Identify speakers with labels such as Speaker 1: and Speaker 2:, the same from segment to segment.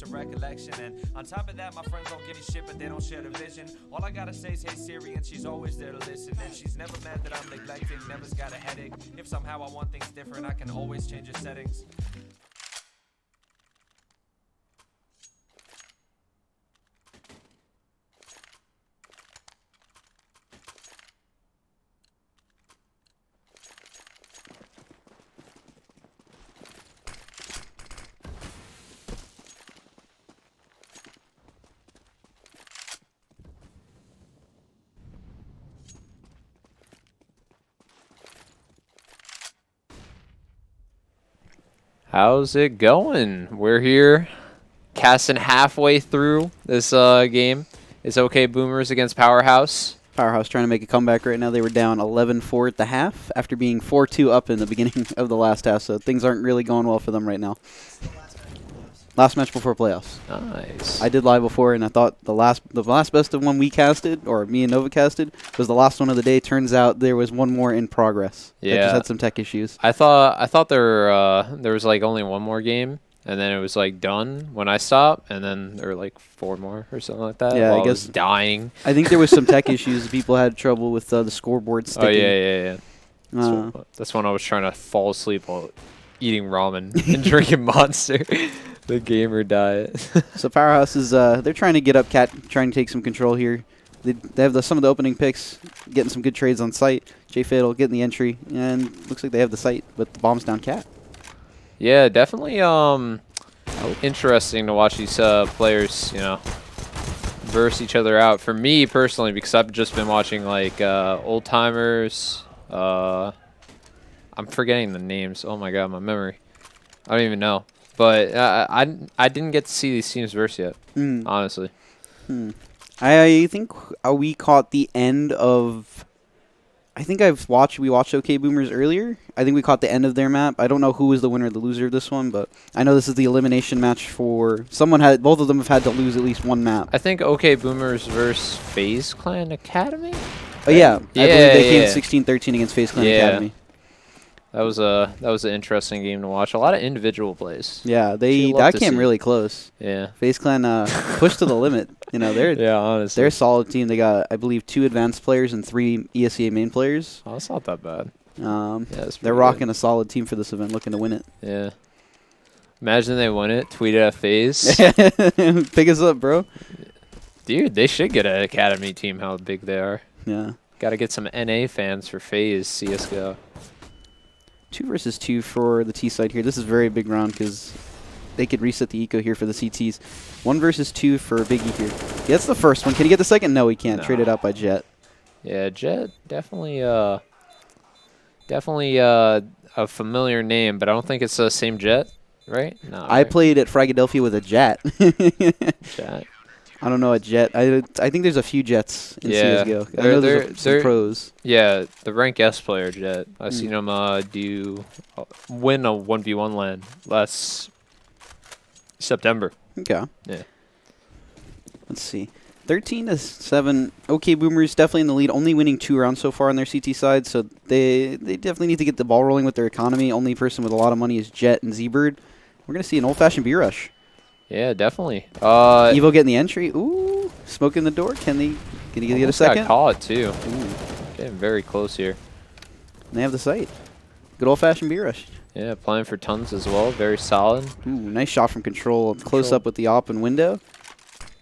Speaker 1: it's a recollection. And on top of that, my friends don't give me shit, but they don't share the vision. All I gotta say is, hey Siri, and she's always there to listen. And she's never mad that I'm neglecting, never's got a headache. If somehow I want things different, I can always change the settings.
Speaker 2: How's it going? We're here, casting halfway through this game. It's OK Boomers against Powerhouse.
Speaker 3: Powerhouse trying to make a comeback right now. They were down 11-4 at the half after being 4-2 up in the beginning of the last half, so things aren't really going well for them right now. Last match before playoffs.
Speaker 2: Nice.
Speaker 3: I did live before, and I thought the last best of one we casted, or me and Nova casted, was the last one of the day. Turns out there was one more in progress.
Speaker 2: Yeah.
Speaker 3: That just had some tech issues.
Speaker 2: I thought there was like only one more game, and then it was like done when I stopped, and then there were like 4 more or something like that.
Speaker 3: Yeah,
Speaker 2: while
Speaker 3: I guess
Speaker 2: was dying.
Speaker 3: I think there was some tech issues. People had trouble with the scoreboard sticking.
Speaker 2: Oh yeah. That's when I was trying to fall asleep while eating ramen and drinking Monster. The gamer diet.
Speaker 3: So Powerhouse is they're trying to get up trying to take some control here. They have some of the opening picks, getting some good trades on site. J Fatal getting the entry, and looks like they have the site, but the bomb's down Cat.
Speaker 2: Yeah, definitely interesting to watch these players, you know, verse each other out. For me personally, because I've just been watching like old timers. I'm forgetting the names. Oh my god, my memory. I don't even know. But I didn't get to see these teams verse yet, honestly.
Speaker 3: I think we caught the end of. I think we watched OK Boomers earlier. I think we caught the end of their map. I don't know who was the winner or the loser of this one, but I know this is the elimination match for both of them have had to lose at least one map.
Speaker 2: I think OK Boomers versus FaZe Clan Academy.
Speaker 3: Oh yeah, I believe they came 16-13 against FaZe Clan Academy.
Speaker 2: That was an interesting game to watch. A lot of individual plays.
Speaker 3: Yeah, that came really close.
Speaker 2: Yeah,
Speaker 3: FaZe Clan pushed to the limit. You know,
Speaker 2: honestly,
Speaker 3: they're a solid team. They got, I believe, 2 advanced players and 3 ESEA main players.
Speaker 2: Oh, that's not that bad.
Speaker 3: They're rocking a solid team for this event, looking to win it.
Speaker 2: Yeah. Imagine they win it. Tweet it at FaZe.
Speaker 3: Pick us up, bro.
Speaker 2: Dude, they should get an academy team. How big they are.
Speaker 3: Yeah.
Speaker 2: Got to get some NA fans for FaZe CS:GO.
Speaker 3: 2 versus 2 for the T side here. This is a very big round because they could reset the eco here for the CTs. 1 versus 2 for Biggie here. Yeah, that's the first one. Can he get the second? No, he can't. No. Traded out by Jet.
Speaker 2: Yeah, Jet definitely a familiar name, but I don't think it's the same Jet, right? No.
Speaker 3: I played at Fragadelphia with a Jet.
Speaker 2: Jet.
Speaker 3: I don't know a Jet. I think there's a few Jets in CSGO. I know there's some pros.
Speaker 2: Yeah, the rank S player Jet. I seen him win a 1v1 LAN last September.
Speaker 3: Okay.
Speaker 2: Yeah.
Speaker 3: Let's see. 13-7. OK Boomers definitely in the lead, only winning 2 rounds so far on their CT side, so they definitely need to get the ball rolling with their economy. Only person with a lot of money is Jet and Z-Bird. We're going to see an old-fashioned B-Rush.
Speaker 2: Yeah, definitely.
Speaker 3: Evo getting the entry. Ooh, smoking the door. Can he get a second?
Speaker 2: Got caught, too. Ooh. Getting very close here.
Speaker 3: They have the site. Good old-fashioned B-Rush.
Speaker 2: Yeah, playing for tons as well. Very solid.
Speaker 3: Ooh, nice shot from Control. Close up with the op and window.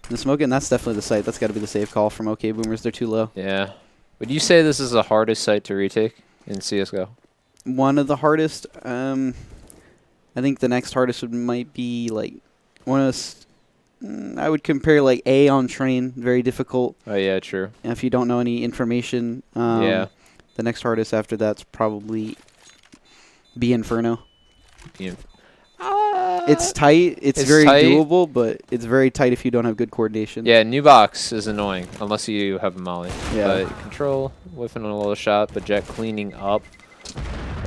Speaker 3: The smoking, that's definitely the site. That's got to be the save call from OK Boomers. They're too low.
Speaker 2: Yeah. Would you say this is the hardest site to retake in CSGO?
Speaker 3: One of the hardest. I think the next hardest might be like one of the. I would compare like A on train. Very difficult.
Speaker 2: Oh yeah, true.
Speaker 3: And if you don't know any information,
Speaker 2: yeah.
Speaker 3: The next hardest after that's probably B Inferno. It's tight. It's very
Speaker 2: tight.
Speaker 3: doable, but it's very tight if you don't have good coordination.
Speaker 2: Yeah, new box is annoying unless you have a molly.
Speaker 3: Yeah.
Speaker 2: But Control whiffing a little shot, but Jet cleaning up.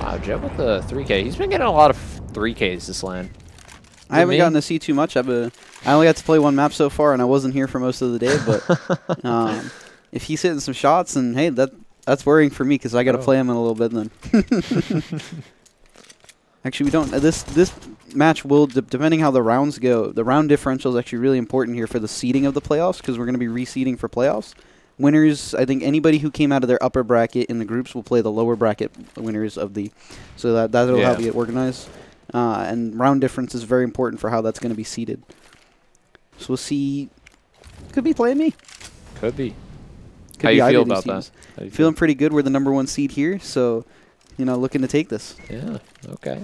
Speaker 2: Wow, Jet with the 3K. He's been getting a lot of 3Ks this LAN.
Speaker 3: I haven't gotten to see too much. I only got to play 1 map so far, and I wasn't here for most of the day. But if he's hitting some shots, and hey, that's worrying for me because I got to play him in a little bit then. Actually, we don't. This match will, depending how the rounds go, the round differential is actually really important here for the seeding of the playoffs because we're going to be reseeding for playoffs. Winners, I think anybody who came out of their upper bracket in the groups will play the lower bracket winners of the, so that'll help you get organized. And round difference is very important for how that's going to be seeded. So we'll see. Could be playing me.
Speaker 2: Could be.
Speaker 3: Could
Speaker 2: How
Speaker 3: be
Speaker 2: you
Speaker 3: either
Speaker 2: feel
Speaker 3: of these
Speaker 2: about
Speaker 3: teams.
Speaker 2: that?
Speaker 3: Feeling pretty good. We're the #1 seed here, so looking to take this.
Speaker 2: Yeah. Okay.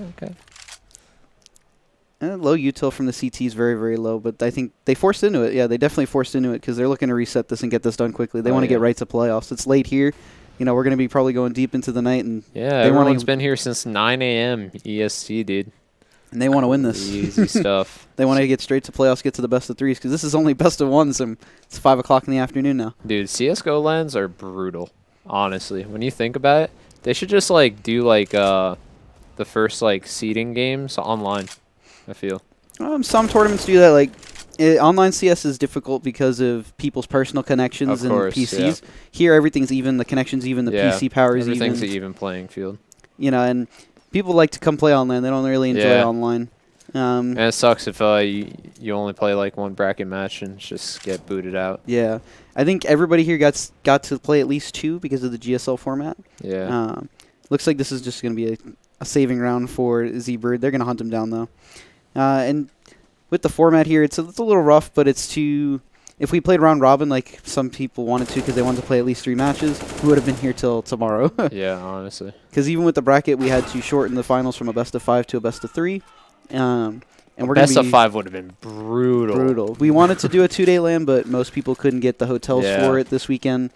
Speaker 3: Low util from the CT is very, very low, but I think they forced into it. Yeah, they definitely forced into it because they're looking to reset this and get this done quickly. They want to get right to playoffs. It's late here. We're going to be probably going deep into the night. And
Speaker 2: everyone's been here since 9 a.m. EST, dude.
Speaker 3: And they want to win this.
Speaker 2: Easy stuff.
Speaker 3: They want to get straight to playoffs, get to the best of 3s, because this is only best of 1s, and it's 5 o'clock in the afternoon now.
Speaker 2: Dude, CSGO lands are brutal, honestly. When you think about it, they should just, do, the first, seeding games online, I feel.
Speaker 3: Some tournaments do that. Online CS is difficult because of people's personal connections and PCs. Yeah. Here, everything's even. The connection's even. The PC power is even.
Speaker 2: Everything's an even playing field.
Speaker 3: And people like to come play online. They don't really enjoy online.
Speaker 2: And it sucks if you only play one bracket match and just get booted out.
Speaker 3: Yeah, I think everybody here got to play at least 2 because of the GSL format.
Speaker 2: Yeah.
Speaker 3: Looks like this is just going to be a saving round for Z-Bird. They're going to hunt him down though. And with the format here, it's a little rough, but it's too. If we played round robin like some people wanted to because they wanted to play at least 3 matches, we would have been here till tomorrow.
Speaker 2: Yeah, honestly.
Speaker 3: Because even with the bracket, we had to shorten the finals from a best of 5 to a best of 3. And we're
Speaker 2: best of 5 would have been brutal.
Speaker 3: We wanted to do a 2-day LAN, but most people couldn't get the hotels for it this weekend.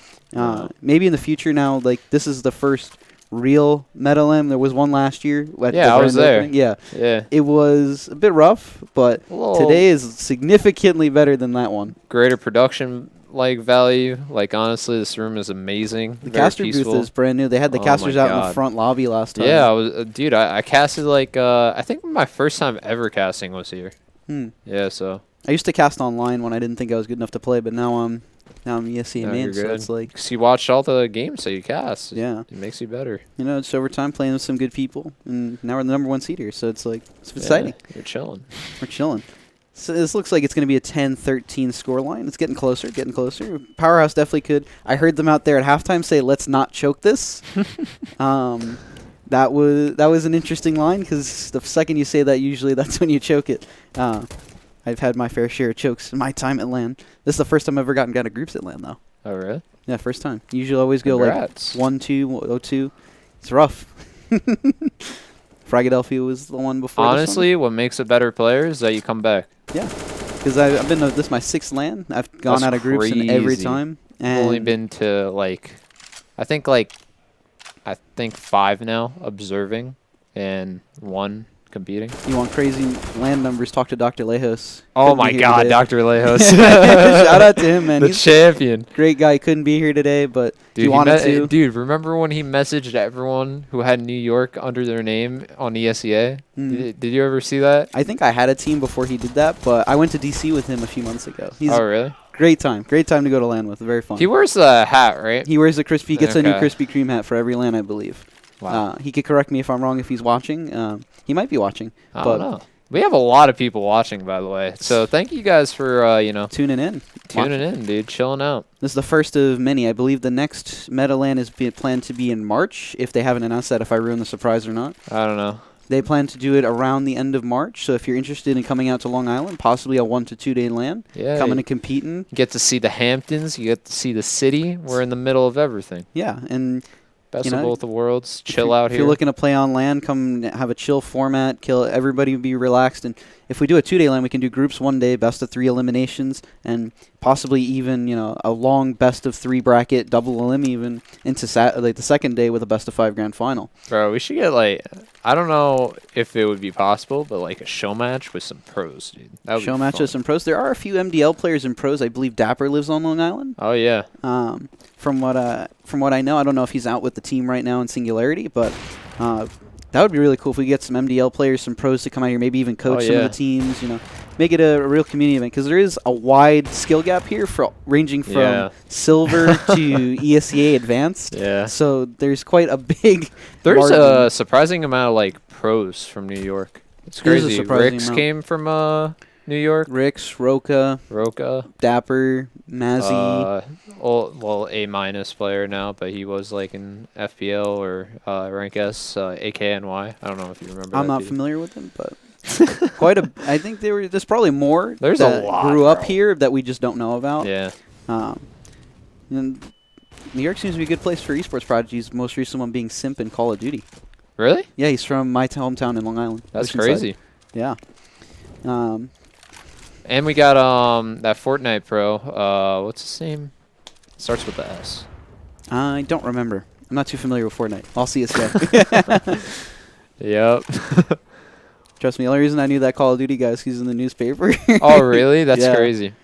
Speaker 3: Maybe in the future now, this is the first real meta LAN. There was one last year.
Speaker 2: I was there.
Speaker 3: Yeah. It was a bit rough, but today is significantly better than that one.
Speaker 2: Greater production value. Honestly, this room is amazing.
Speaker 3: The caster booth is brand new. They had the casters out in the front lobby last time.
Speaker 2: Yeah, dude, I casted I think my first time ever casting was here. Yeah, so
Speaker 3: I used to cast online when I didn't think I was good enough to play, but now I'm ESC main, so it's
Speaker 2: cause you watched all the games that you cast.
Speaker 3: Yeah,
Speaker 2: it makes you better.
Speaker 3: It's over time playing with some good people, and now we're the #1 seed here, so it's exciting.
Speaker 2: You're chilling.
Speaker 3: We're chilling. So this looks like it's going to be a 10-13 score line. It's getting closer, Powerhouse definitely could. I heard them out there at halftime say, "Let's not choke this." That was an interesting line because the second you say that, usually that's when you choke it. I've had my fair share of chokes in my time at LAN. This is the first time I've ever gotten out of groups at LAN, though.
Speaker 2: Oh, really?
Speaker 3: Yeah, first time. Usually always go 1-2, 0-2. It's rough. Fragadelphia was the one before.
Speaker 2: Honestly, what makes a better player is that you come back.
Speaker 3: Yeah, because I've been this is my 6th LAN. I've gone out of groups in every time. And
Speaker 2: I've only been to I think 5 now observing and 1 competing.
Speaker 3: You want crazy LAN numbers? Talk to Dr. Lejos.
Speaker 2: Oh my God, Dr. Lejos!
Speaker 3: Shout out to him, man.
Speaker 2: He's champion.
Speaker 3: Great guy. Couldn't be here today, but
Speaker 2: dude,
Speaker 3: he wanted to.
Speaker 2: Dude, remember when he messaged everyone who had New York under their name on ESEA? Did you ever see that?
Speaker 3: I think I had a team before he did that, but I went to DC with him a few months ago.
Speaker 2: Oh, really?
Speaker 3: Great time to go to LAN with. Very fun.
Speaker 2: He wears the hat, right?
Speaker 3: He wears the crispy. He gets a new Krispy Kreme hat for every LAN, I believe.
Speaker 2: Wow.
Speaker 3: He could correct me if I'm wrong if he's watching. He might be watching.
Speaker 2: I don't know. We have a lot of people watching, by the way. So thank you guys for,
Speaker 3: tuning in.
Speaker 2: Tuning in, dude. Chilling out.
Speaker 3: This is the first of many. I believe the next Meta LAN is planned to be in March, if they haven't announced that, if I ruined the surprise or not.
Speaker 2: I don't know.
Speaker 3: They plan to do it around the end of March. So if you're interested in coming out to Long Island, possibly a 1 to 2 day LAN, coming and competing.
Speaker 2: You get to see the Hamptons. You get to see the city. We're in the middle of everything.
Speaker 3: Yeah, and
Speaker 2: best of both the worlds. Chill out here.
Speaker 3: If you're looking to play on LAN, come have a chill format. Everybody be relaxed. And if we do a 2 day LAN, we can do groups 1 day, best of 3 eliminations, and possibly even a long best of 3 bracket, double elim even into the second day with a best of 5 grand final.
Speaker 2: Bro, we should get I don't know if it would be possible, but a show match with some pros, dude.
Speaker 3: Show match with some pros. There are a few MDL players and pros. I believe Dapper lives on Long Island.
Speaker 2: Oh yeah.
Speaker 3: From what I know, I don't know if he's out with the team right now in Singularity, but that would be really cool if we get some MDL players, some pros to come out here, maybe even coach some of the teams. make it a real community event, because there is a wide skill gap here ranging from
Speaker 2: Yeah.
Speaker 3: silver to ESEA advanced.
Speaker 2: Yeah.
Speaker 3: So there's quite a big
Speaker 2: There's
Speaker 3: margin.
Speaker 2: a surprising amount of like pros from New York. It's
Speaker 3: There is a
Speaker 2: crazy.
Speaker 3: surprising
Speaker 2: Rix
Speaker 3: amount.
Speaker 2: came from New York.
Speaker 3: Rix, Roka,
Speaker 2: Roka.
Speaker 3: Dapper, Mazzy.
Speaker 2: Well, A- player now, but he was like in FPL or rank S, AKNY. I don't know if you remember.
Speaker 3: I'm
Speaker 2: that
Speaker 3: not
Speaker 2: dude.
Speaker 3: familiar with them, but I think there's probably more
Speaker 2: There's a
Speaker 3: that
Speaker 2: lot,
Speaker 3: grew up
Speaker 2: bro.
Speaker 3: here that we just don't know about.
Speaker 2: Yeah.
Speaker 3: And New York seems to be a good place for esports prodigies. Most recent one being Simp in Call of Duty.
Speaker 2: Really?
Speaker 3: Yeah, he's from my hometown in Long Island.
Speaker 2: That's
Speaker 3: Oceanside.
Speaker 2: crazy.
Speaker 3: Yeah.
Speaker 2: And we got that Fortnite pro. What's his name? Starts with the S.
Speaker 3: I don't remember. I'm not too familiar with Fortnite. I'll see CSGO.
Speaker 2: Yep.
Speaker 3: Trust me, the only reason I knew that Call of Duty guy is he's in the newspaper.
Speaker 2: Oh, really? That's
Speaker 3: Yeah.
Speaker 2: crazy.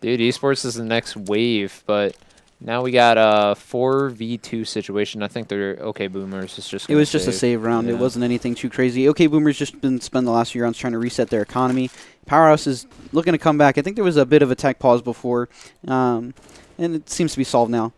Speaker 2: Dude, esports is the next wave, but now we got a 4v2 situation. I think they're okay boomers. It's just
Speaker 3: It was just a save round.
Speaker 2: Yeah.
Speaker 3: It wasn't anything too crazy. OK Boomer's just been spending the last few rounds trying to reset their economy. Powerhouse is looking to come back. I think there was a bit of a tech pause before, and it seems to be solved now.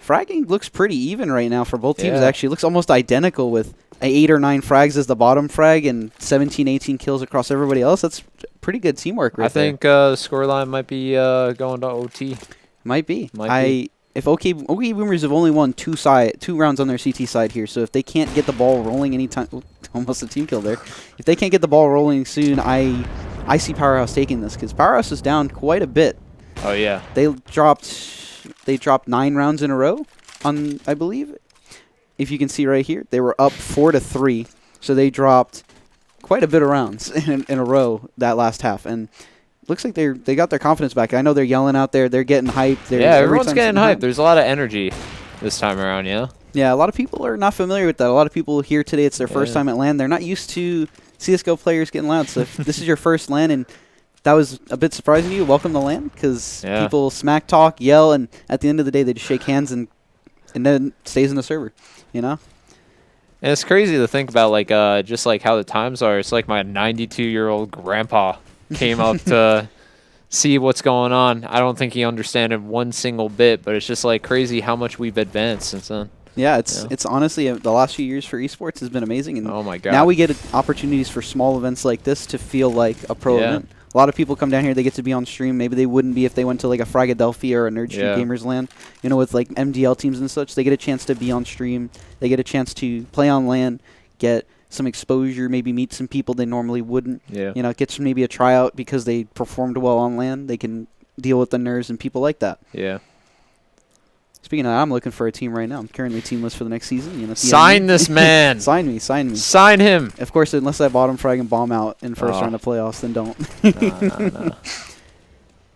Speaker 3: Fragging looks pretty even right now for both teams,
Speaker 2: Yeah.
Speaker 3: actually. It looks almost identical with 8 or 9 frags as the bottom frag and 17, 18 kills across everybody else. That's pretty good teamwork right
Speaker 2: I think the scoreline might be going to OT.
Speaker 3: there. Might be.
Speaker 2: Might be.
Speaker 3: If OK Boomers have only won 2 rounds on their CT side here, so if they can't get the ball rolling anytime, almost a team kill there. If they can't get the ball rolling soon, I see Powerhouse taking this, because Powerhouse is down quite a bit.
Speaker 2: Oh, yeah.
Speaker 3: They dropped 9 rounds in a row, I believe. If you can see right here, they were up 4-3, so they dropped quite a bit of rounds in a row that last half, and looks like they got their confidence back. I know they're yelling out there, they're getting hyped.
Speaker 2: Yeah, everyone's getting hyped. There's a lot of energy this time around, yeah?
Speaker 3: Yeah, a lot of people are not familiar with that. A lot of people here today, it's their first
Speaker 2: Yeah.
Speaker 3: time at LAN. They're not used to CSGO players getting loud, so if this is your first LAN and that was a bit surprising to you, welcome to LAN, because people smack talk, yell, and at the end of the day, they just shake hands and then stays in the server, you know?
Speaker 2: And it's crazy to think about, like, just like how the times are. It's like my 92-year-old grandpa came up to see what's going on. I don't think he understood one single bit, but it's just like crazy how much we've advanced since then.
Speaker 3: Yeah, it's honestly, the last few years for esports has been amazing. And
Speaker 2: oh my god!
Speaker 3: Now we get opportunities for small events like this to feel like a pro event. A lot of people come down here, they get to be on stream. Maybe they wouldn't be if they went to like a Fragadelphia or a Nerd Street Gamers LAN. You know, with like MDL teams and such, they get a chance to be on stream. They get a chance to play on LAN, get some exposure, maybe meet some people they normally wouldn't.
Speaker 2: Yeah.
Speaker 3: You know, get maybe a tryout because they performed well on LAN. They can deal with the nerds and people like that.
Speaker 2: Yeah.
Speaker 3: Speaking of that, I'm looking for a team right now. I'm currently teamless for the next season. You know,
Speaker 2: sign this man.
Speaker 3: Sign me.
Speaker 2: Sign him.
Speaker 3: Of course, unless I bottom frag and bomb out in first round of playoffs, then don't.
Speaker 2: No.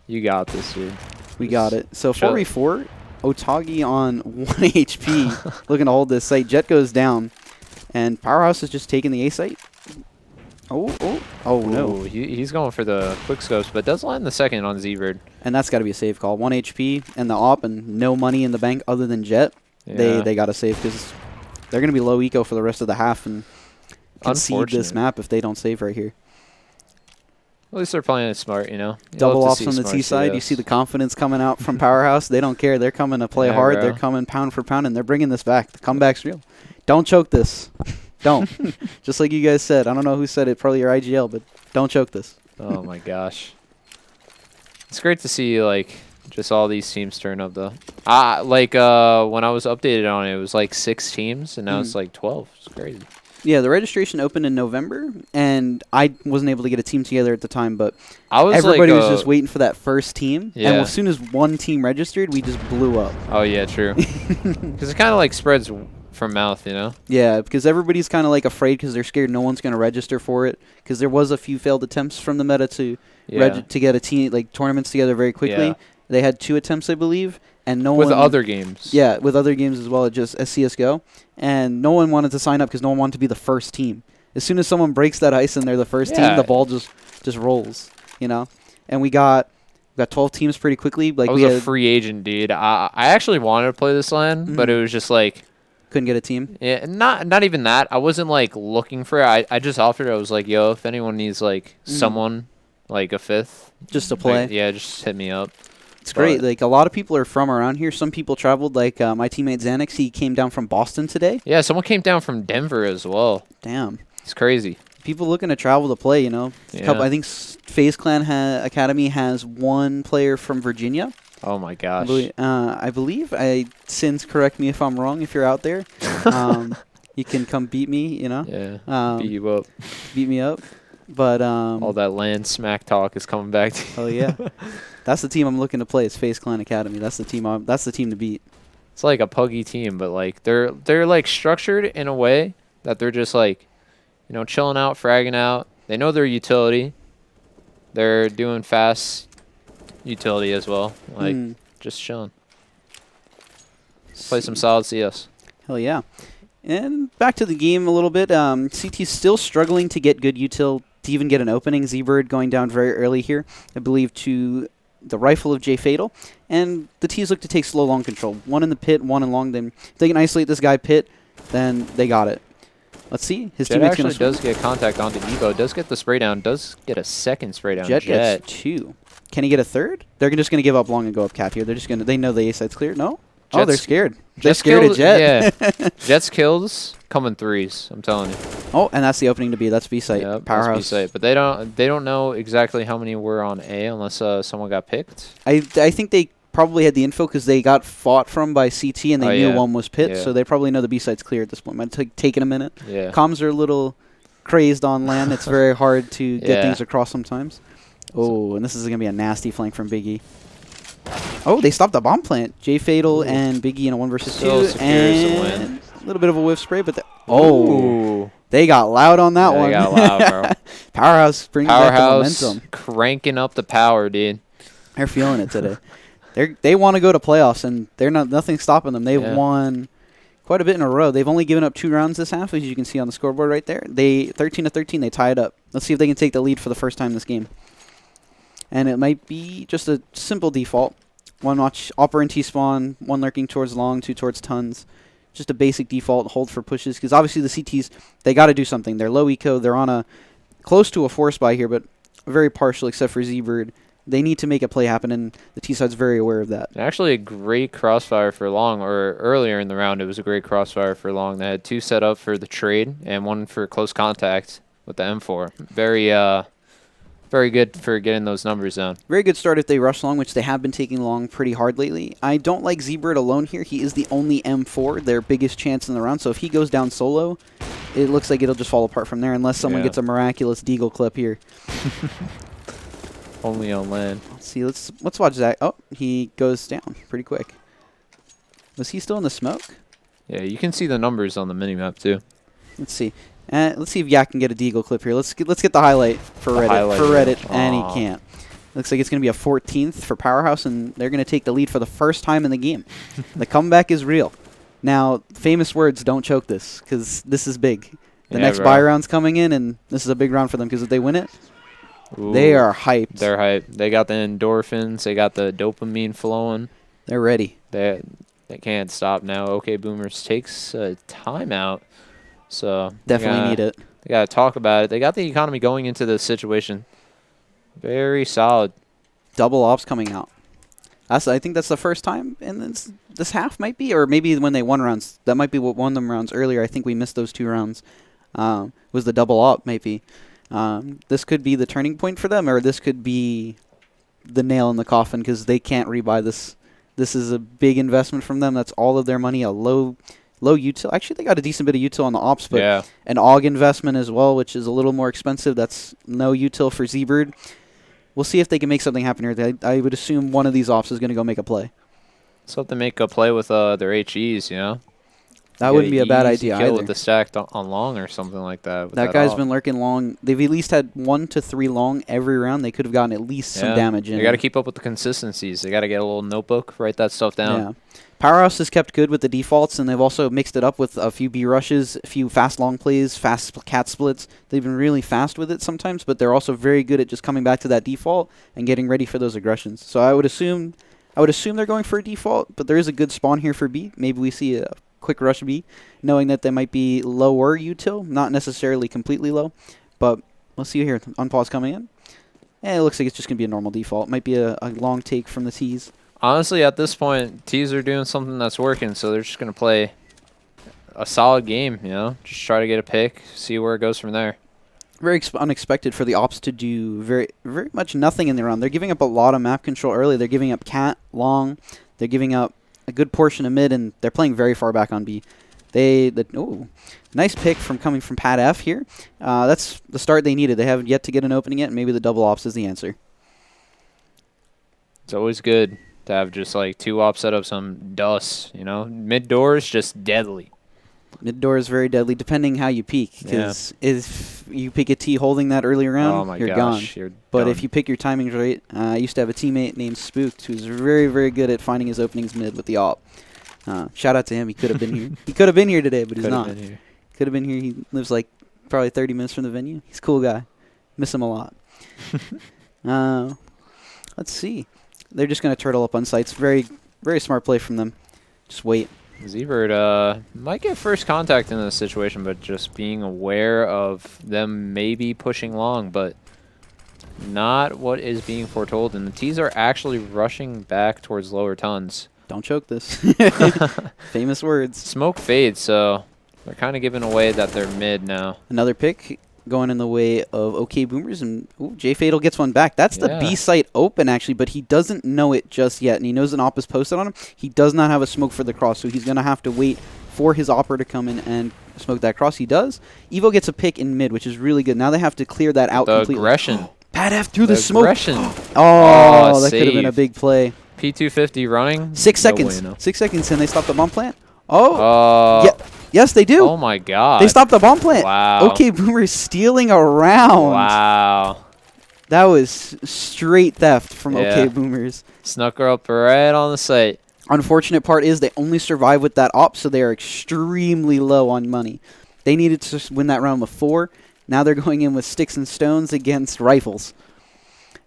Speaker 2: You got this, dude.
Speaker 3: We got it. So 4v4, Otagi on 1 HP, looking to hold this site. Jet goes down, and Powerhouse is just taking the A site. Oh no.
Speaker 2: Ooh, he's going for the quick scopes, but does land the second on Z-Bird.
Speaker 3: And that's got to be a save call. 1 HP and the op and no money in the bank other than Jet.
Speaker 2: Yeah.
Speaker 3: They got to save because they're going to be low eco for the rest of the half and concede this map if they don't save right here.
Speaker 2: At least they're playing it smart, you know.
Speaker 3: Double offs on the T side. You see the confidence coming out from Powerhouse. They don't care. They're coming to play hard.
Speaker 2: Bro.
Speaker 3: They're coming pound for pound, and they're bringing this back. The comeback's real. Don't choke this. Don't. Just like you guys said. I don't know who said it. Probably your IGL, but don't choke this.
Speaker 2: Oh my gosh. It's great to see like just all these teams turn up though. When I was updated on it, it was like 6 teams, and now it's like 12. It's crazy.
Speaker 3: Yeah, the registration opened in November, and I wasn't able to get a team together at the time, but everybody was just waiting for that first team.
Speaker 2: Yeah.
Speaker 3: And as soon as one team registered, we just blew up.
Speaker 2: Oh yeah, true. Because it kind of like spreads from mouth, you know.
Speaker 3: Yeah, because everybody's kind of like afraid because they're scared no one's going to register for it. Because there was a few failed attempts from the meta to get a team like tournaments together very quickly.
Speaker 2: Yeah.
Speaker 3: They had 2 attempts, I believe, and no one
Speaker 2: with other games.
Speaker 3: Yeah, with other games as well, just as CS:GO, and no one wanted to sign up because no one wanted to be the first team. As soon as someone breaks that ice and they're the first team, the ball just rolls, you know. And we got 12 teams pretty quickly. Like
Speaker 2: I was a free agent, dude. I actually wanted to play this LAN, but it was just like
Speaker 3: couldn't get a team.
Speaker 2: Yeah, not even that. I wasn't like looking for it. I just offered it. I was like, yo, if anyone needs like someone like a fifth.
Speaker 3: Just to play.
Speaker 2: Like, yeah, just hit me up.
Speaker 3: It's great. Like, a lot of people are from around here. Some people traveled, like my teammate Xanax. He came down from Boston today.
Speaker 2: Yeah, someone came down from Denver as well.
Speaker 3: Damn.
Speaker 2: It's crazy.
Speaker 3: People looking to travel to play, you know.
Speaker 2: Yeah.
Speaker 3: I think FaZe Clan Academy has one player from Virginia.
Speaker 2: Oh, my gosh.
Speaker 3: I believe. Sins, correct me if I'm wrong if you're out there. You can come beat me, you know.
Speaker 2: Yeah, beat you up.
Speaker 3: Beat me up. But
Speaker 2: all that land smack talk is coming back to you.
Speaker 3: Oh, yeah. That's the team I'm looking to play. It's FaZe Clan Academy. That's the team. That's the team to beat.
Speaker 2: It's like a puggy team, but like they're like structured in a way that they're just like, you know, chilling out, fragging out. They know their utility. They're doing fast utility as well. Like just chilling. Play some solid CS.
Speaker 3: Hell yeah. And back to the game a little bit. CT's still struggling to get good util to even get an opening. Z-Bird going down very early here, I believe, to the rifle of J Fatal. And the T's look to take slow long control. One in the pit, one in long. Then if they can isolate this guy pit, then they got it. Let's see. His
Speaker 2: Jet
Speaker 3: teammate's
Speaker 2: actually
Speaker 3: going
Speaker 2: does get contact onto Evo. Does get the spray down. Does get a second spray down.
Speaker 3: Jet gets 2. Can he get a third? They're just going to give up long and go up cap here. They're just going to. They know the A side's clear. No. Oh, they're scared. They're scared of Jet.
Speaker 2: Yeah. Jet's kills come in threes, I'm telling you.
Speaker 3: Oh, and that's the opening to B. That's B site.
Speaker 2: Yep,
Speaker 3: Powerhouse.
Speaker 2: that's B site. But they don't know exactly how many were on A unless someone got picked.
Speaker 3: I think they probably had the info because they got fought from by CT and they knew one was pit, so they probably know the B site's clear at this point. Might have taken a minute.
Speaker 2: Yeah.
Speaker 3: Comms are a little crazed on LAN. It's very hard to get things across sometimes. Oh, and this is going to be a nasty flank from Biggie. Oh, they stopped the bomb plant. J Fatal and Biggie in a 1 versus 2, and a little bit of a whiff spray, but they got loud on that one.
Speaker 2: They got loud, bro.
Speaker 3: Powerhouse brings back the momentum.
Speaker 2: Cranking up the power, dude.
Speaker 3: They're feeling it today. They want to go to playoffs, and nothing's stopping them. They've won quite a bit in a row. They've only given up 2 rounds this half, as you can see on the scoreboard right there. 13-13, they tie it up. Let's see if they can take the lead for the first time this game. And it might be just a simple default. 1 watch, Opera and T-spawn, 1 lurking towards long, 2 towards tons. Just a basic default hold for pushes, because obviously the CTs, they got to do something. They're low eco, they're on a close to a force buy here, but very partial except for Z-Bird. They need to make a play happen, and the T-side's very aware of that.
Speaker 2: Actually, a great crossfire for long, or earlier in the round, it was a great crossfire for long. They had 2 set up for the trade and 1 for close contact with the M4. Very good for getting those numbers down. Very
Speaker 3: good start if they rush long, which they have been taking long pretty hard lately. I don't like Z-Bird alone here. He is the only M4, their biggest chance in the round. So if he goes down solo, it looks like it'll just fall apart from there unless someone gets a miraculous Deagle clip here.
Speaker 2: Only on land.
Speaker 3: Let's see. Let's watch Zach. Oh, he goes down pretty quick. Was he still in the smoke?
Speaker 2: Yeah, you can see the numbers on the minimap too.
Speaker 3: Let's see. Let's see if Yak can get a Deagle clip here. Let's get the highlight for Reddit. And he can't. Looks like it's going to be a 14th for Powerhouse, and they're going to take the lead for the first time in the game. The comeback is real. Now, famous words, don't choke this, because this is big. The next buy round's coming in, and this is a big round for them, because if they win it, they are hyped.
Speaker 2: They're hyped. They got the endorphins. They got the dopamine flowing.
Speaker 3: They're ready.
Speaker 2: They can't stop now. OK Boomers takes a timeout. So
Speaker 3: definitely need it.
Speaker 2: They got to talk about it. They got the economy going into this situation. Very solid.
Speaker 3: Double ops coming out. I think that's the first time in this half might be, or maybe when they won rounds. That might be what won them rounds earlier. I think we missed those 2 rounds. Was the double op maybe. This could be the turning point for them, or this could be the nail in the coffin because they can't rebuy this. This is a big investment from them. That's all of their money, a low util. Actually, they got a decent bit of util on the ops, but an AUG investment as well, which is a little more expensive. That's no util for Z-Bird. We'll see if they can make something happen here. I would assume one of these ops is going to go make a play.
Speaker 2: So if they make a play with their HEs, you know?
Speaker 3: That wouldn't be a bad idea either.
Speaker 2: With the stack on long or something like that.
Speaker 3: That guy's been lurking long. They've at least had 1 to 3 long every round. They could have gotten at least some damage in.
Speaker 2: They got to keep up with the consistencies. They got to get a little notebook, write that stuff down.
Speaker 3: Yeah. Powerhouse has kept good with the defaults, and they've also mixed it up with a few B rushes, a few fast long plays, fast cat splits. They've been really fast with it sometimes, but they're also very good at just coming back to that default and getting ready for those aggressions. So I would assume they're going for a default, but there is a good spawn here for B. Maybe we see a quick rush B, knowing that they might be lower util, not necessarily completely low, but let's see here. Unpause coming in. it looks like it's just going to be a normal default. Might be a long take from the T's.
Speaker 2: Honestly, at this point, T's are doing something that's working, so they're just going to play a solid game, you know? Just try to get a pick, see where it goes from there.
Speaker 3: Very unexpected for the Ops to do very much nothing in the round. They're giving up a lot of map control early. They're giving up cat, long. They're giving up a good portion of mid, and they're playing very far back on B. Nice pick coming from Pat F here. That's the start they needed. They haven't yet to get an opening yet, and maybe the double ops is the answer.
Speaker 2: It's always good to have just like 2 op setups on dust, you know? Mid doors, just deadly.
Speaker 3: Mid door is very deadly, depending how you peek. Because if you pick a T holding that early round, you're gone. But if you pick your timings right, I used to have a teammate named Spooked who's very, very good at finding his openings mid with the op. Shout out to him. He could have been here. He could have been here today, but he's not. Could have been here. He lives like probably 30 minutes from the venue. He's a cool guy. Miss him a lot. Let's see. They're just going to turtle up on sites. Very, very smart play from them. Just wait.
Speaker 2: Zbird might get first contact in this situation, but just being aware of them maybe pushing long, but not what is being foretold. And the T's are actually rushing back towards lower tons.
Speaker 3: Don't choke this. Famous words.
Speaker 2: Smoke fades, so they're kind of giving away that they're mid now.
Speaker 3: Another pick going in the way of OK Boomers, and J Fatal gets one back. That's the B site open, actually, but he doesn't know it just yet, and he knows an op is posted on him. He does not have a smoke for the cross, so he's going to have to wait for his opper to come in and smoke that cross. He does. Evo gets a pick in mid, which is really good. Now they have to clear that out completely.
Speaker 2: Aggression.
Speaker 3: Pat F through the smoke.
Speaker 2: Oh,
Speaker 3: that could have been a big play.
Speaker 2: P250 running.
Speaker 3: 6 seconds.
Speaker 2: No.
Speaker 3: 6 seconds, and they stop the bomb plant. Yeah. Yes, they do.
Speaker 2: Oh, my God.
Speaker 3: They stopped the bomb plant.
Speaker 2: Wow.
Speaker 3: OK Boomers stealing a round.
Speaker 2: Wow.
Speaker 3: That was straight theft from OK Boomers.
Speaker 2: Snuck her up right on the site.
Speaker 3: Unfortunate part is they only survive with that op, so they are extremely low on money. They needed to win that round with 4. Now they're going in with sticks and stones against rifles.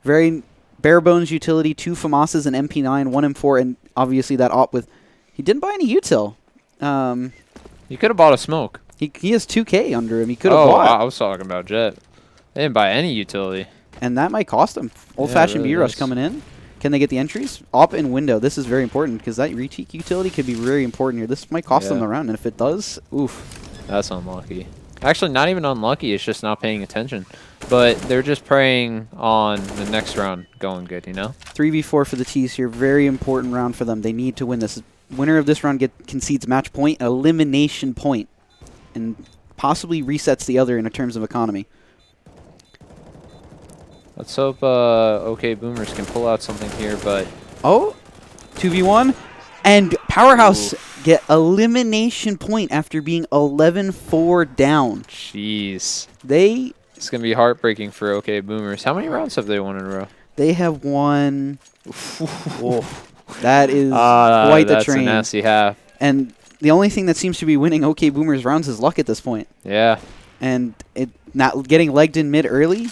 Speaker 3: Very bare bones utility, 2 FAMASas, an MP9, 1 M4, and obviously that op with... He didn't buy any util.
Speaker 2: He could have bought a smoke.
Speaker 3: He has 2K under him. He could have bought.
Speaker 2: I was talking about Jet. They didn't buy any utility.
Speaker 3: And that might cost them. Old-fashioned
Speaker 2: really
Speaker 3: B-Rush coming in. Can they get the entries? Op and window. This is very important because that retake utility could be very important here. This might cost them the round, and if it does, oof.
Speaker 2: That's unlucky. Actually, not even unlucky. It's just not paying attention. But they're just preying on the next round going good, you know?
Speaker 3: 3v4 for the T's here. Very important round for them. They need to win this. Winner of this round concedes match point, elimination point, and possibly resets the other in terms of economy.
Speaker 2: Let's hope OK Boomers can pull out something here, but...
Speaker 3: Oh, 2v1, and Powerhouse get elimination point after being 11-4 down.
Speaker 2: Jeez.
Speaker 3: It's
Speaker 2: going to be heartbreaking for OK Boomers. How many rounds have they won in a row?
Speaker 3: They have won... That is quite the train.
Speaker 2: That's a nasty half.
Speaker 3: And the only thing that seems to be winning OK Boomers rounds is luck at this point.
Speaker 2: Yeah.
Speaker 3: And it not getting legged in mid early.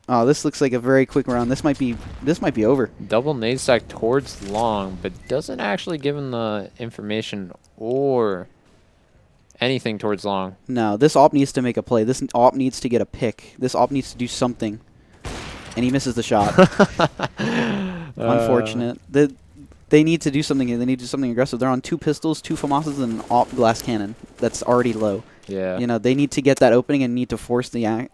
Speaker 3: Oh, this looks like a very quick round. This might be over.
Speaker 2: Double nade stack towards long, but doesn't actually give him the information or anything towards long.
Speaker 3: No, this op needs to make a play. This op needs to get a pick. This op needs to do something. And he misses the shot. Unfortunate. They need to do something here. They need to do something aggressive. They're on 2 pistols, 2 FAMASas, and an op glass cannon that's already low.
Speaker 2: Yeah.
Speaker 3: You know, they need to get that opening and need to force the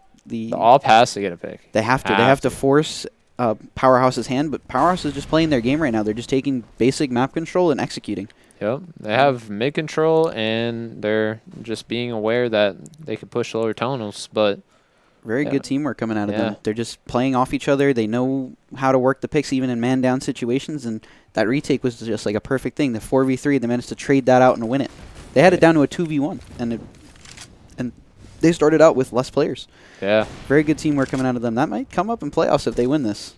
Speaker 2: op has to get a pick.
Speaker 3: They have to. They have to force Powerhouse's hand, but Powerhouse is just playing their game right now. They're just taking basic map control and executing.
Speaker 2: Yep. They have mid control, and they're just being aware that they could push lower tunnels, but...
Speaker 3: Very good teamwork coming out of them. They're just playing off each other. They know how to work the picks even in man-down situations, and that retake was just like a perfect thing. The 4v3, they managed to trade that out and win it. They had it down to a 2v1, and they started out with less players.
Speaker 2: Yeah.
Speaker 3: Very good teamwork coming out of them. That might come up in playoffs if they win this.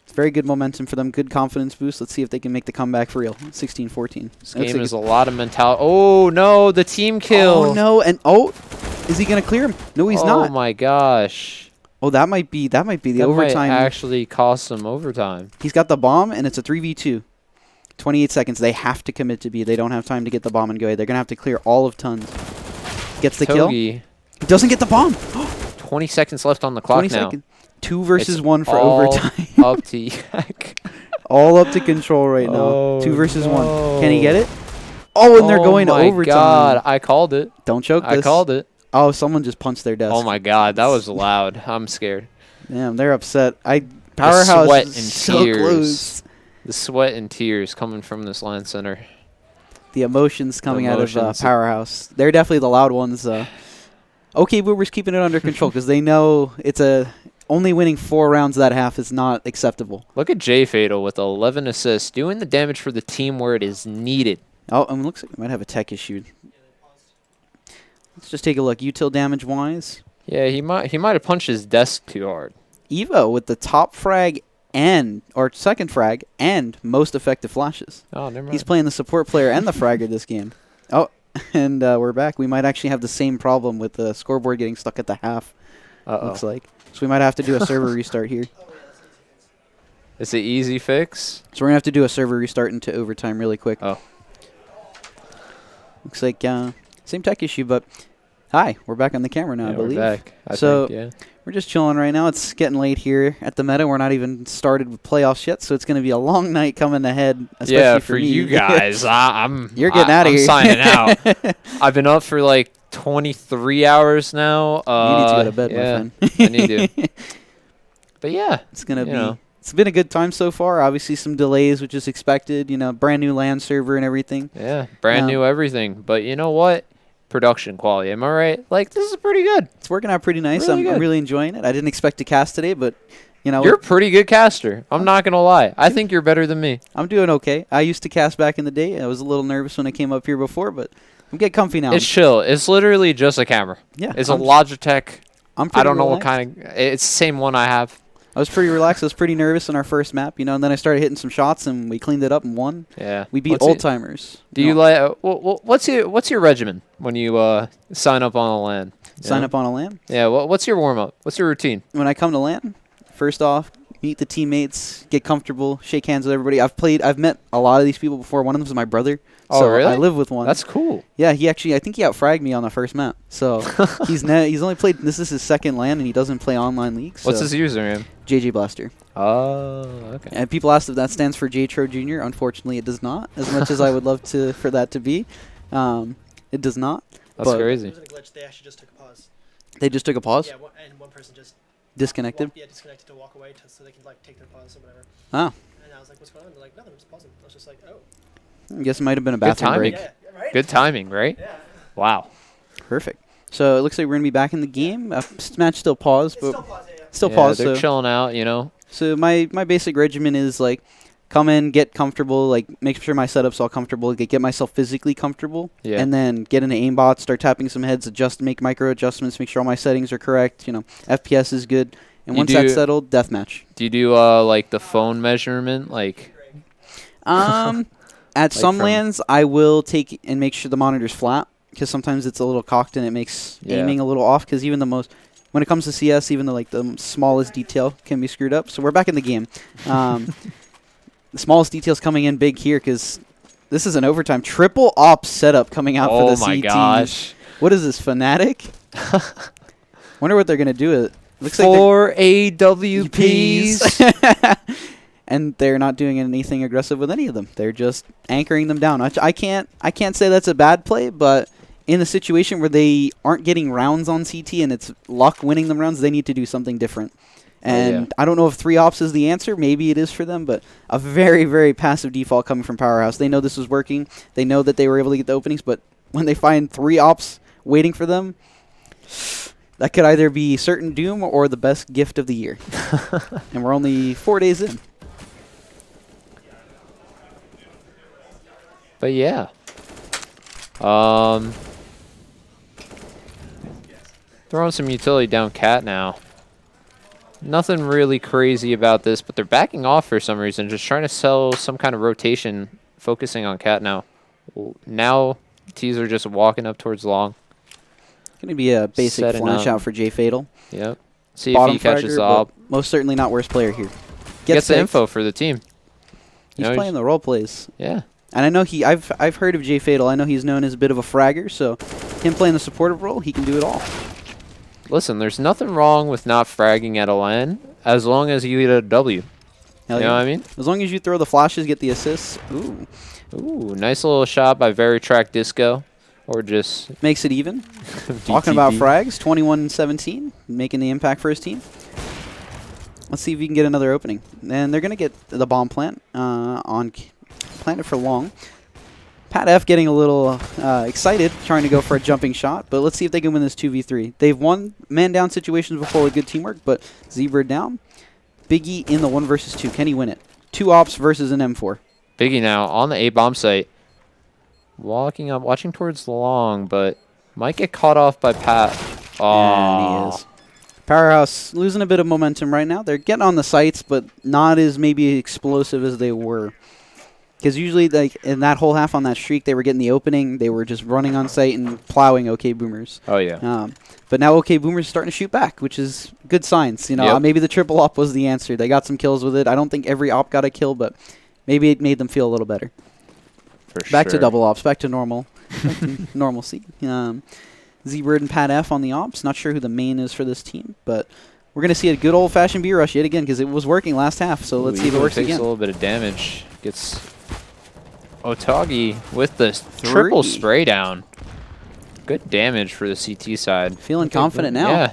Speaker 3: It's very good momentum for them, good confidence boost. Let's see if they can make the comeback for real. 16-14.
Speaker 2: This game is a lot of mentality. Oh, no, the team kill.
Speaker 3: Oh, no, and is he going to clear him? No, he's not.
Speaker 2: Oh, my gosh.
Speaker 3: Oh, that might be the overtime.
Speaker 2: That might actually cost them overtime.
Speaker 3: He's got the bomb, and it's a 3v2. 28 seconds. They have to commit to B. They don't have time to get the bomb and go. They're going to have to clear all of tons. Gets the kill. He doesn't get the bomb.
Speaker 2: 20 seconds left on the clock now.
Speaker 3: 2 versus
Speaker 2: It's
Speaker 3: 1 for
Speaker 2: all
Speaker 3: overtime.
Speaker 2: up to Yak.
Speaker 3: All up to control right now.
Speaker 2: Oh,
Speaker 3: 2 versus 1.
Speaker 2: no.
Speaker 3: Can he get it? Oh, and they're going to
Speaker 2: Oh my
Speaker 3: overtime.
Speaker 2: god, I called it.
Speaker 3: Don't choke this.
Speaker 2: I called it.
Speaker 3: Oh, someone just punched their desk.
Speaker 2: Oh my god, that was loud. I'm scared.
Speaker 3: Damn, they're upset. Powerhouse
Speaker 2: sweat
Speaker 3: is
Speaker 2: and
Speaker 3: so
Speaker 2: tears.
Speaker 3: close.
Speaker 2: The sweat and tears coming from this LAN center.
Speaker 3: The emotions coming out of
Speaker 2: emotions.
Speaker 3: Powerhouse. They're definitely the loud ones. OK Boomer's keeping it under control because they know it's only winning 4 rounds that half is not acceptable.
Speaker 2: Look at J Fatal with 11 assists, doing the damage for the team where it is needed.
Speaker 3: Oh, and it looks like we might have a tech issue. Let's just take a look. Util damage-wise.
Speaker 2: Yeah, he might have punched his desk too hard.
Speaker 3: Evo with the top frag or second frag and most effective flashes.
Speaker 2: Oh, never mind.
Speaker 3: He's playing the support player and the fragger this game. Oh, and we're back. We might actually have the same problem with the scoreboard getting stuck at the half. Looks like. So we might have to do a server restart here.
Speaker 2: It's an easy fix.
Speaker 3: So we're going to have to do a server restart into overtime really quick.
Speaker 2: Oh.
Speaker 3: Looks like same tech issue, but hi, we're back on the camera now, I believe.
Speaker 2: We're back. I
Speaker 3: So
Speaker 2: think, yeah.
Speaker 3: we're just chilling right now. It's getting late here at the meta. We're not even started with playoffs yet, so it's going to be a long night coming ahead, especially
Speaker 2: Yeah,
Speaker 3: for
Speaker 2: for
Speaker 3: me.
Speaker 2: you guys.
Speaker 3: You're getting out of here.
Speaker 2: I'm signing out. I've been up for like 23 hours now.
Speaker 3: You need to go to bed,
Speaker 2: yeah,
Speaker 3: my friend.
Speaker 2: I need to. But yeah,
Speaker 3: It's going to be...
Speaker 2: know.
Speaker 3: It's been a good time so far. Obviously, some delays, which is expected. You know, brand new LAN server and everything.
Speaker 2: Yeah, brand new everything. But you know what? Production quality. Am I right? Like, this is pretty good.
Speaker 3: It's working out pretty nice.
Speaker 2: Really
Speaker 3: I'm
Speaker 2: good.
Speaker 3: really enjoying it. I didn't expect to cast today, but, you know...
Speaker 2: You're a pretty good caster. I'm not going to lie. I think you're better than me.
Speaker 3: I'm doing okay. I used to cast back in the day. I was a little nervous when I came up here before, but I'm getting comfy now.
Speaker 2: It's chill. It's literally just a camera.
Speaker 3: Yeah,
Speaker 2: It's
Speaker 3: I'm
Speaker 2: a Logitech.
Speaker 3: I'm
Speaker 2: I don't know
Speaker 3: relaxed.
Speaker 2: what kind of... It's the same one I have.
Speaker 3: I was pretty relaxed. I was pretty nervous in our first map, you know, and then I started hitting some shots, and we cleaned it up and won.
Speaker 2: Yeah.
Speaker 3: We beat old timers.
Speaker 2: Do you like... what's your regimen when you sign up on a LAN?
Speaker 3: Sign up on a LAN?
Speaker 2: Yeah, what's your warm-up? What's your routine?
Speaker 3: When I come to LAN, first off, meet the teammates, get comfortable, shake hands with everybody. I've met a lot of these people before. One of them is my brother.
Speaker 2: Oh,
Speaker 3: so
Speaker 2: really?
Speaker 3: I live with one.
Speaker 2: That's cool.
Speaker 3: Yeah, I think he outfragged me on the first map. So he's only played... This is his second LAN, and he doesn't play online leagues.
Speaker 2: What's
Speaker 3: so
Speaker 2: his username?
Speaker 3: JJ Blaster.
Speaker 2: Oh, okay.
Speaker 3: And people asked if that stands for J-Tro Jr. Unfortunately, it does not. As much as I would love for that to be, it does not.
Speaker 2: That's
Speaker 3: but
Speaker 2: crazy.
Speaker 4: It wasn't a glitch. They actually just took a pause.
Speaker 3: They just took a pause?
Speaker 4: Yeah, and one person just
Speaker 3: Disconnected?
Speaker 4: disconnected to walk away so they can like take their pause or whatever.
Speaker 3: Oh.
Speaker 4: And I was like, "What's going on?" They're like, "Nothing, just pausing." I was just like, "Oh."
Speaker 3: I guess it might have been a bathroom
Speaker 2: timing.
Speaker 3: break.
Speaker 4: Yeah, right.
Speaker 2: Good timing, right?
Speaker 4: Yeah.
Speaker 2: Wow.
Speaker 3: Perfect. So it looks like we're going to be back in the game. Match still paused,
Speaker 4: It's
Speaker 3: but
Speaker 4: still paused. Yeah.
Speaker 3: still
Speaker 2: Yeah,
Speaker 3: paused.
Speaker 2: they're
Speaker 3: So,
Speaker 2: chilling out, you know.
Speaker 3: my basic regimen is like come in, get comfortable, like make sure my setup's all comfortable, get myself physically comfortable,
Speaker 2: Yeah.
Speaker 3: and then get into aimbot, start tapping some heads, make micro adjustments, make sure all my settings are correct. You know, FPS is good, and
Speaker 2: You
Speaker 3: once that's settled, deathmatch.
Speaker 2: Do you do like the phone measurement, like?
Speaker 3: At some
Speaker 2: from-
Speaker 3: LANs, I will take and make sure the monitor's flat because sometimes it's a little cocked and it makes aiming a little off. Because even when it comes to CS, even the smallest detail can be screwed up. So we're back in the game. The smallest detail's coming in big here because this is an overtime triple ops setup coming out for the CT.
Speaker 2: Oh my gosh!
Speaker 3: What is this, Fnatic? Wonder what they're gonna do with it. Looks like
Speaker 2: 4 AWPs.
Speaker 3: and they're not doing anything aggressive with any of them. They're just anchoring them down. I can't say that's a bad play, but in the situation where they aren't getting rounds on CT and it's luck winning them rounds, they need to do something different. And I don't know if 3 ops is the answer. Maybe it is for them, but a very, very passive default coming from Powerhouse. They know this is working. They know that they were able to get the openings, but when they find 3 ops waiting for them, that could either be certain doom or the best gift of the year. And we're only 4 days in.
Speaker 2: But yeah. Throwing some utility down Cat now. Nothing really crazy about this, but they're backing off for some reason, just trying to sell some kind of rotation, focusing on Cat now. Now, T's are just walking up towards long.
Speaker 3: Going to be a basic
Speaker 2: Setting
Speaker 3: flash
Speaker 2: up.
Speaker 3: out for J Fatal.
Speaker 2: Yep. See
Speaker 3: Bottom
Speaker 2: if he catches
Speaker 3: fragger,
Speaker 2: the
Speaker 3: but
Speaker 2: op.
Speaker 3: most certainly not worst player here.
Speaker 2: Gets the
Speaker 3: picked.
Speaker 2: info for the team.
Speaker 3: He's
Speaker 2: You know,
Speaker 3: playing the role plays.
Speaker 2: Yeah.
Speaker 3: And I know I've heard of J Fatal. I know he's known as a bit of a fragger, so him playing the supportive role, he can do it all.
Speaker 2: listen, there's nothing wrong with not fragging at a LAN as long as you get a W.
Speaker 3: Hell
Speaker 2: You know
Speaker 3: yeah.
Speaker 2: what I mean?
Speaker 3: As long as you throw the flashes, get the assists. Ooh.
Speaker 2: Ooh, nice little shot by Very Track Disco. Or just
Speaker 3: Makes it even. Talking about
Speaker 2: VTB.
Speaker 3: frags, 21-17, making the impact for his team. Let's see if we can get another opening. And they're going to get the bomb plant planted for long. Pat F getting a little excited, trying to go for a jumping shot. But let's see if they can win this 2v3. They've won man-down situations before with good teamwork, but Z-Bird down. Biggie in the 1 versus 2. Can he win it? 2 ops versus an M4.
Speaker 2: Biggie now on the A bomb site. Walking up, watching towards the long, but might get caught off by Pat.
Speaker 3: And he
Speaker 2: Oh,
Speaker 3: is. Powerhouse losing a bit of momentum right now. They're getting on the sites, but not as maybe explosive as they were. Because usually, like in that whole half on that streak, they were getting the opening. They were just running on site and plowing OK Boomers.
Speaker 2: Oh yeah.
Speaker 3: But now OK Boomers is starting to shoot back, which is good signs. You know,
Speaker 2: Yep.
Speaker 3: maybe the triple op was the answer. They got some kills with it. I don't think every op got a kill, but maybe it made them feel a little better.
Speaker 2: For
Speaker 3: Back to
Speaker 2: sure.
Speaker 3: double ops, back to normal, back to normalcy. Z-Bird and Pat F on the ops. Not sure who the main is for this team, but we're going to see a good old-fashioned B rush yet again because it was working last half. So let's see if it works
Speaker 2: takes
Speaker 3: again.
Speaker 2: a little bit of damage. Gets Otagi with the triple
Speaker 3: 3.
Speaker 2: spray down. Good damage for the CT side.
Speaker 3: Feeling confident now.
Speaker 2: Yeah.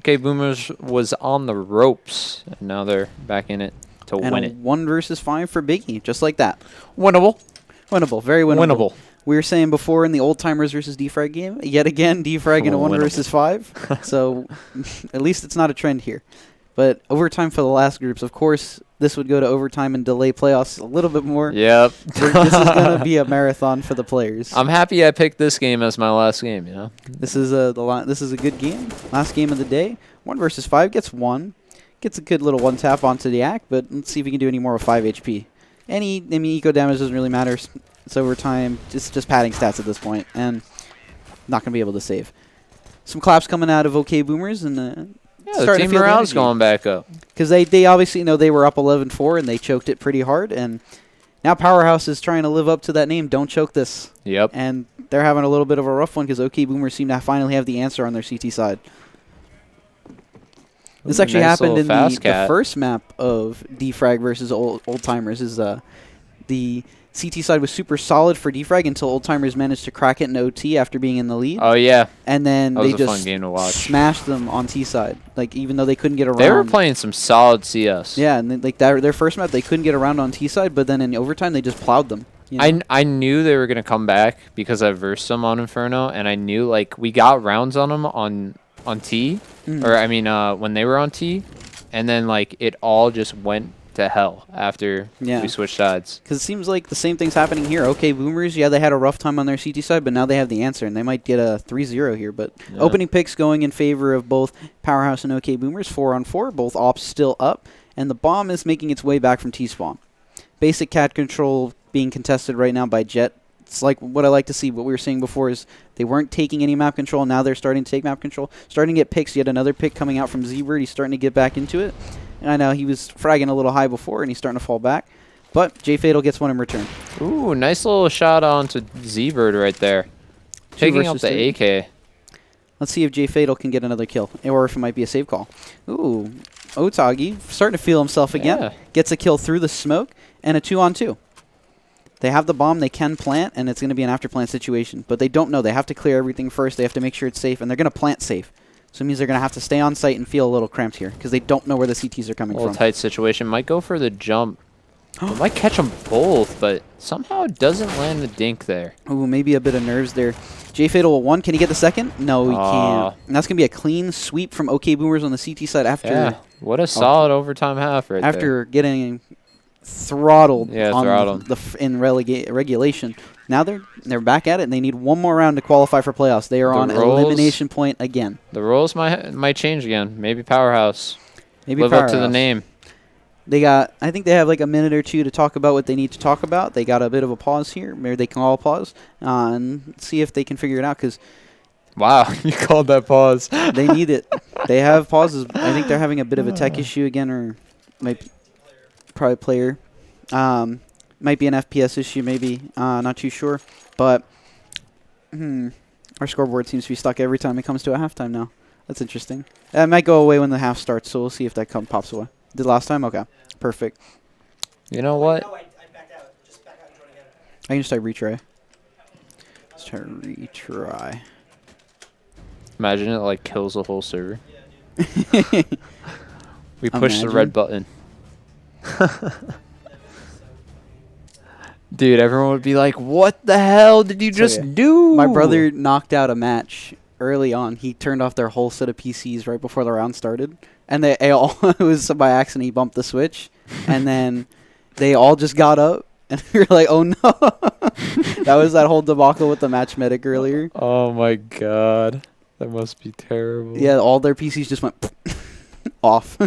Speaker 2: Okay, Boomers was on the ropes, and now they're back in it to
Speaker 3: And
Speaker 2: win
Speaker 3: a
Speaker 2: it.
Speaker 3: 1 versus 5 for Biggie, just like that.
Speaker 2: Winnable.
Speaker 3: Winnable, very winnable.
Speaker 2: Winnable.
Speaker 3: We were saying before in the old timers versus Defrag game, yet again Defrag in a 1
Speaker 2: Winnable.
Speaker 3: versus 5. So at least it's not a trend here. But overtime for the last groups, of course, this would go to overtime and delay playoffs a little bit more.
Speaker 2: Yep.
Speaker 3: This is going to be a marathon for the players.
Speaker 2: I'm happy I picked this game as my last game, you know?
Speaker 3: This is a good game. Last game of the day. 1 versus 5 gets 1. Gets a good little 1 tap onto the act, but let's see if we can do any more with 5 HP. Eco damage doesn't really matter. It's overtime. It's just padding stats at this point, and not going to be able to save. Some claps coming out of OK Boomers, and
Speaker 2: Yeah, the team morale's going back up.
Speaker 3: because they obviously know they were up 11-4 and they choked it pretty hard, and now Powerhouse is trying to live up to that name. Don't choke this.
Speaker 2: Yep.
Speaker 3: And they're having a little bit of a rough one because OK Boomers seem to finally have the answer on their CT side. This
Speaker 2: Ooh,
Speaker 3: actually
Speaker 2: nice
Speaker 3: happened
Speaker 2: little
Speaker 3: in
Speaker 2: fast
Speaker 3: the
Speaker 2: cat.
Speaker 3: first map of Defrag versus Old Timers. Is the CT side was super solid for Defrag until Old Timers managed to crack it in OT after being in the lead,
Speaker 2: Oh, yeah.
Speaker 3: and then
Speaker 2: That
Speaker 3: they
Speaker 2: was a fun
Speaker 3: just
Speaker 2: game to watch.
Speaker 3: smashed them on T side. Like even though they couldn't get around,
Speaker 2: They were playing some solid CS.
Speaker 3: Yeah, and then, like their first map they couldn't get around on T side, but then in overtime they just plowed them. You know?
Speaker 2: I knew they were going to come back because I versed them on Inferno, and I knew, like, we got rounds on them on T, or, I mean, when they were on T, and then, like, it all just went to hell after
Speaker 3: Yeah.
Speaker 2: we switched sides.
Speaker 3: Because it seems like the same thing's happening here. OK Boomers, yeah, they had a rough time on their CT side, but now they have the answer, and they might get a 3-0 here. But
Speaker 2: Yeah.
Speaker 3: opening picks going in favor of both Powerhouse and OK Boomers, 4-on-4, both ops still up, and the bomb is making its way back from T-spawn. Basic cat control being contested right now by Jet. It's like what I like to see. What we were saying before is they weren't taking any map control. Now they're starting to take map control. Starting to get picks. Yet another pick coming out from Z-Bird. He's starting to get back into it. And I know he was fragging a little high before, and he's starting to fall back. But J Fatal gets one in return.
Speaker 2: Ooh, nice little shot onto Z-Bird right there. Taking up
Speaker 3: versus
Speaker 2: the
Speaker 3: 3.
Speaker 2: AK.
Speaker 3: Let's see if J Fatal can get another kill, or if it might be a save call. Ooh, Otagi starting to feel himself again.
Speaker 2: Yeah.
Speaker 3: Gets a kill through the smoke, and a 2-on-2. They have the bomb, they can plant, and it's going to be an after plant situation. But they don't know. They have to clear everything first. They have to make sure it's safe, and they're going to plant safe. So it means they're going to have to stay on site and feel a little cramped here because they don't know where the CTs are
Speaker 2: A
Speaker 3: coming
Speaker 2: little
Speaker 3: from.
Speaker 2: tight situation. Might go for the jump. It might catch them both, but somehow it doesn't land the dink there.
Speaker 3: Ooh, maybe a bit of nerves there. J Fatal will 1. Can he get the second? No, he
Speaker 2: Aw.
Speaker 3: can't. And that's going to be a clean sweep from OK Boomers on the CT side after
Speaker 2: Yeah, what a solid overtime half right there.
Speaker 3: after getting throttled
Speaker 2: Yeah,
Speaker 3: on
Speaker 2: throttled.
Speaker 3: in regulation. Now they're back at it, and they need one more round to qualify for playoffs. They are
Speaker 2: The
Speaker 3: on
Speaker 2: roles-
Speaker 3: elimination point again.
Speaker 2: The roles might change again. Maybe Powerhouse.
Speaker 3: Maybe
Speaker 2: Live up to the
Speaker 3: Powerhouse.
Speaker 2: name.
Speaker 3: I think they have like a minute or two to talk about what they need to talk about. They got a bit of a pause here. Maybe they can all pause and see if they can figure it out because
Speaker 2: Wow, you called that pause.
Speaker 3: they need it. They have pauses. I think they're having a bit of a tech issue again, or probably player. Might be an FPS issue, maybe. Not too sure. But our scoreboard seems to be stuck every time it comes to a halftime now. That's interesting. It might go away when the half starts, so we'll see if that pops away. Did last time? Okay. Perfect.
Speaker 2: You know what?
Speaker 4: No, I backed out. Just back out and join again.
Speaker 3: I can just try retry. Let's try retry.
Speaker 2: Imagine it like kills the whole server.
Speaker 4: Yeah, dude.
Speaker 2: We push the
Speaker 3: Imagine.
Speaker 2: red button. Dude, everyone would be like, "What the hell did you
Speaker 3: So,
Speaker 2: just
Speaker 3: yeah.
Speaker 2: do?"
Speaker 3: My brother knocked out a match early on. He turned off their whole set of PCs right before the round started. And they all, it was by accident, he bumped the switch. And then they all just got up. And we were like, oh no. That was that whole debacle with the match medic earlier.
Speaker 2: Oh my god. That must be terrible.
Speaker 3: Yeah, all their PCs just went off.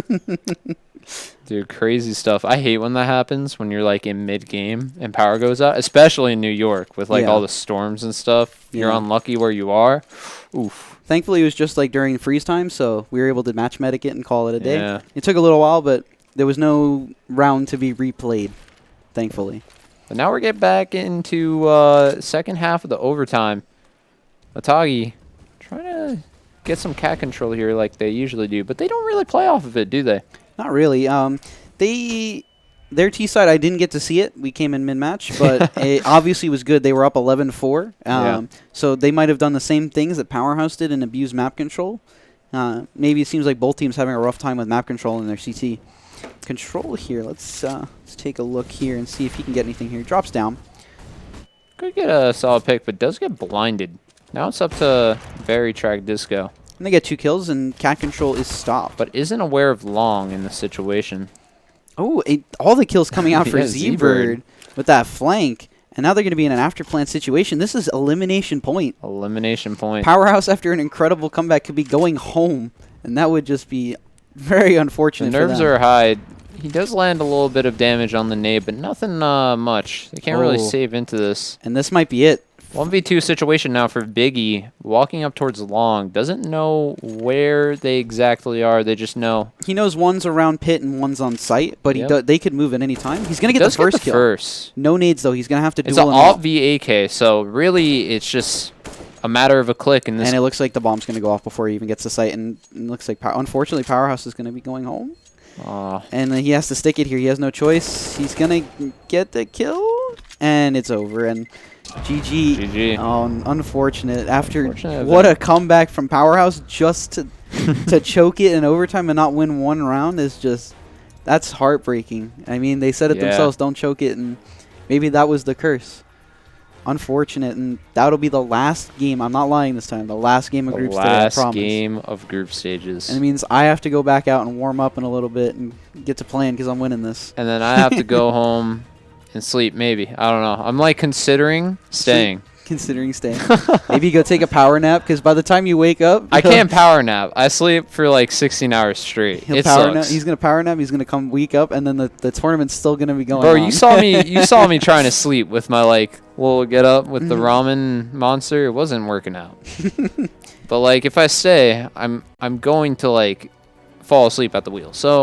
Speaker 2: Dude, crazy stuff. I hate when that happens, when you're like in mid-game and power goes out, especially in New York with like
Speaker 3: Yeah.
Speaker 2: all the storms and stuff. You're
Speaker 3: Yeah.
Speaker 2: unlucky where you are. Oof.
Speaker 3: Thankfully, it was just like during freeze time, so we were able to match medic it and call it a day.
Speaker 2: Yeah.
Speaker 3: It took a little while, but there was no round to be replayed, thankfully.
Speaker 2: But now we're getting back into second half of the overtime. Atagi trying to get some cat control here like they usually do, but they don't really play off of it, do they?
Speaker 3: Not really. Their T side, I didn't get to see it. We came in mid-match, but it obviously was good. They were up 11-4.
Speaker 2: Yeah.
Speaker 3: So they might have done the same things that Powerhouse did and abused map control. Maybe it seems like both teams having a rough time with map control in their CT. Control here. Let's take a look here and see if he can get anything here. Drops down.
Speaker 2: Could get a solid pick, but does get blinded. Now it's up to Very Track Disco,
Speaker 3: And they get 2 kills, and cat control is stopped.
Speaker 2: but isn't aware of Long in this situation.
Speaker 3: Oh, all the kills coming out for
Speaker 2: Yeah,
Speaker 3: Z-Bird with that flank. And now they're going to be in an after-plant situation. This is elimination point.
Speaker 2: Elimination point.
Speaker 3: Powerhouse, after an incredible comeback, could be going home. And that would just be very
Speaker 2: The
Speaker 3: unfortunate
Speaker 2: nerves
Speaker 3: for them.
Speaker 2: are high. He does land a little bit of damage on the nade, but nothing much. They can't really
Speaker 3: Oh.
Speaker 2: save into this.
Speaker 3: And this might be it.
Speaker 2: 1v2 situation now for Biggie. Walking up towards Long. Doesn't know where they exactly are. They just know.
Speaker 3: He knows one's around pit and one's on site, but
Speaker 2: Yep.
Speaker 3: they could move at any time. He's going to get the
Speaker 2: Does
Speaker 3: first
Speaker 2: the
Speaker 3: kill.
Speaker 2: first.
Speaker 3: No nades, though. He's going to have to
Speaker 2: It's
Speaker 3: duel
Speaker 2: an
Speaker 3: him out.
Speaker 2: alt VAK, so really it's just a matter of a click. In this
Speaker 3: And it looks like the bomb's going to go off before he even gets to site. And it looks like, unfortunately, Powerhouse is going to be going home. And he has to stick it here. He has no choice. He's going to get the kill. And it's over. And GG.
Speaker 2: GG.
Speaker 3: Unfortunate. After
Speaker 2: Unfortunate
Speaker 3: what
Speaker 2: event.
Speaker 3: a comeback from Powerhouse, just to to choke it in overtime and not win one round is just, that's heartbreaking. I mean, they said it
Speaker 2: Yeah.
Speaker 3: themselves, don't choke it, and maybe that was the curse. Unfortunate, and that'll be the last game. I'm not lying this time. The last game of
Speaker 2: The
Speaker 3: groups today, I
Speaker 2: last
Speaker 3: promise.
Speaker 2: game of group stages.
Speaker 3: And it means I have to go back out and warm up in a little bit and get to playing because I'm winning this.
Speaker 2: And then I have to go home and sleep, maybe. I don't know. I'm like considering staying.
Speaker 3: Considering staying. Maybe go take a power nap because by the time you wake up,
Speaker 2: I can't power nap. I sleep for like 16 hours straight.
Speaker 3: He'll
Speaker 2: It
Speaker 3: power
Speaker 2: sucks.
Speaker 3: nap. He's gonna power nap. He's gonna come week up, and then the tournament's still gonna be going
Speaker 2: Bro,
Speaker 3: on.
Speaker 2: you saw me. You saw me trying to sleep with my like little get up with the ramen monster. It wasn't working out. But like if I stay, I'm going to like fall asleep at the wheel. So